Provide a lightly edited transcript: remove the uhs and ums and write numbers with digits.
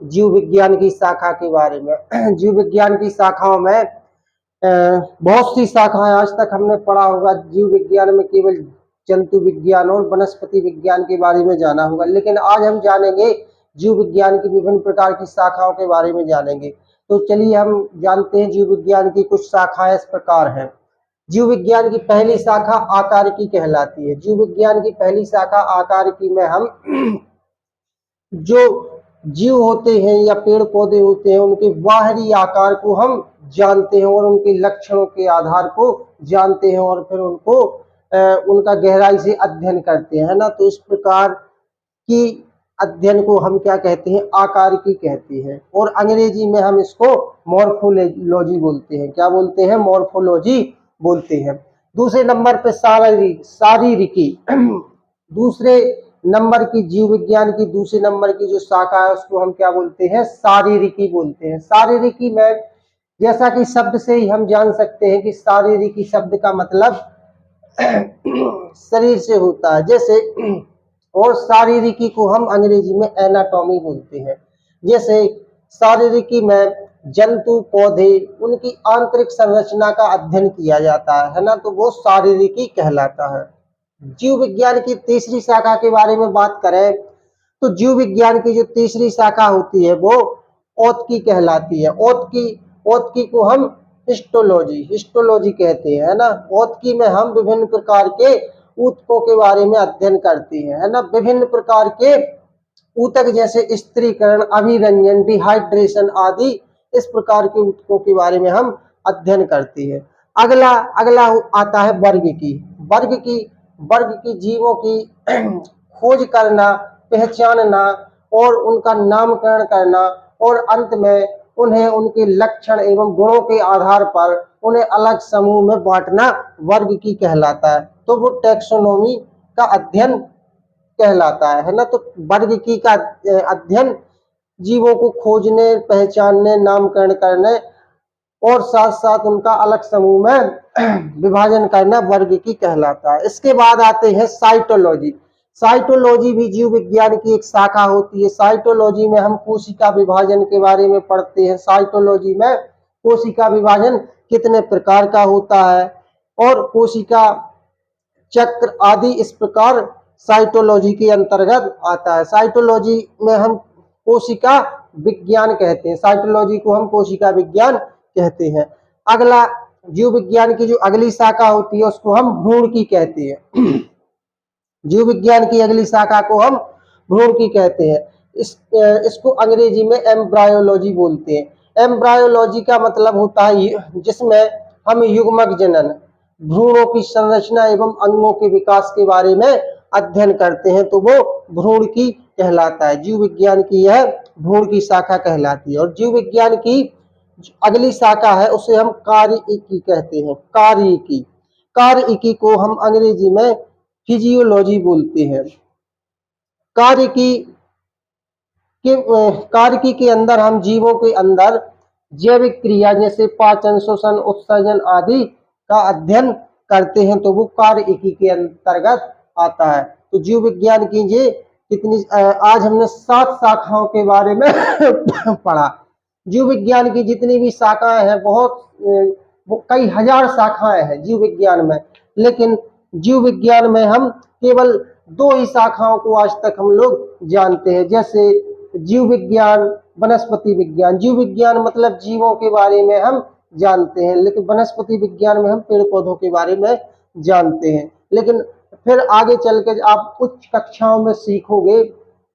जीव विज्ञान की शाखा के बारे में। जीव विज्ञान की शाखाओं में बहुत सी शाखाएं आज तक हमने पढ़ा होगा। जीव विज्ञान में केवल जंतु विज्ञान और वनस्पति विज्ञान के बारे में जाना होगा, लेकिन आज हम जानेंगे जीव विज्ञान की विभिन्न प्रकार की शाखाओं के बारे में जानेंगे। तो चलिए हम जानते हैं जीव विज्ञान की कुछ शाखाएं इस प्रकार हैं। जीव विज्ञान की पहली शाखा आकारिकी कहलाती है। जीव विज्ञान की पहली शाखा आकारिकी में हम जो जीव होते हैं या पेड़ पौधे होते हैं उनके बाहरी आकार को हम जानते हैं और उनके लक्षणों के आधार को जानते हैं और फिर उनको उनका गहराई से अध्ययन करते हैं, है ना। तो इस प्रकार की अध्ययन को हम क्या कहते हैं, आकारिकी कहते हैं, और अंग्रेजी में हम इसको मॉर्फोलॉजी बोलते हैं। क्या बोलते हैं, मॉर्फोलॉजी बोलते हैं। दूसरे नंबर पे शारीरिकी दूसरे नंबर की जीव विज्ञान की दूसरे नंबर की जो शाखा है उसको हम क्या बोलते हैं, शारीरिकी बोलते हैं। शारीरिकी में जैसा कि शब्द से ही हम जान सकते हैं कि शारीरिकी शब्द का मतलब शरीर से होता है, जैसे, और शारीरिकी को हम अंग्रेजी में एनाटॉमी बोलते हैं। जैसे शारीरिकी में जंतु पौधे उनकी आंतरिक संरचना का अध्ययन किया जाता है ना, तो वो शारीरिकी कहलाता है। जीव विज्ञान की तीसरी शाखा के बारे में बात करें तो जीव विज्ञान की जो तीसरी शाखा होती है वो औतकी कहलाती है। औतकी को हम हिस्टोलॉजी कहते हैं, है ना। औतकी में हम विभिन्न प्रकार के ऊतकों के बारे में अध्ययन करते हैं, है ना। विभिन्न प्रकार के ऊतक जैसे स्त्रीकरण, अभिरंजन, डिहाइड्रेशन आदि इस प्रकार के ऊतकों के बारे में हम अध्ययन करते हैं। अगला आता है वर्ग की जीवों की खोज करना, पहचानना और उनका नामकरण करना, और अंत में उन्हें उनके लक्षण एवं गुणों के आधार पर उन्हें अलग समूह में बांटना वर्ग की कहलाता है। तो वो टैक्सोनॉमी का अध्ययन कहलाता है ना। तो वर्ग की का अध्ययन जीवों को खोजने, पहचानने, नामकरण करने और साथ साथ उनका अलग समूह में विभाजन करना वर्ग की कहलाता है। इसके बाद आते हैं साइटोलॉजी। साइटोलॉजी भी जीव विज्ञान की एक शाखा होती है। साइटोलॉजी में हम कोशिका विभाजन के बारे में पढ़ते हैं। साइटोलॉजी में कोशिका विभाजन कितने प्रकार का होता है और कोशिका चक्र आदि इस प्रकार साइटोलॉजी के अंतर्गत आता है। साइटोलॉजी में हम कोशिका विज्ञान कहते हैं। साइटोलॉजी को हम कोशिका विज्ञान कहते हैं। अगला जीव विज्ञान की जो अगली शाखा होती है उसको हम भ्रूण की कहते हैं। जीव विज्ञान की अगली शाखा को हम भ्रूण की कहते हैं। इसको अंग्रेजी में एम्ब्रायोलॉजी बोलते हैं। एम्ब्रायोलॉजी का मतलब होता है जिसमें हम युग्मक जनन, भ्रूणों की संरचना एवं अंगों के विकास के बारे में अध्ययन करते हैं, तो वो भ्रूण की कहलाता है। जीव विज्ञान की यह भ्रूण की शाखा कहलाती है। और जीव विज्ञान की अगली शाखा है उसे हम कार्यिकी कहते हैं। कार्यिकी को हम अंग्रेजी में फिजियोलॉजी बोलते हैं। कार्यिकी के अंदर हम जीवों के अंदर जैविक क्रिया जैसे पाचन, श्वसन, उत्सर्जन आदि का अध्ययन करते हैं, तो वो कार्यिकी के अंतर्गत आता है। तो जीव विज्ञान की ये कितनी आज हमने 7 शाखाओं के बारे में पढ़ा। जीव विज्ञान की जितनी भी शाखाएं हैं वो कई हजार शाखाएं हैं जीव विज्ञान में, लेकिन जीव विज्ञान में हम केवल 2 ही शाखाओं को आज तक हम लोग जानते हैं, जैसे जीव विज्ञान, वनस्पति विज्ञान। जीव विज्ञान मतलब जीवों के बारे में हम जानते हैं, लेकिन वनस्पति विज्ञान में हम पेड़ पौधों के बारे में जानते हैं। लेकिन फिर आगे चल के आप उच्च कक्षाओं में सीखोगे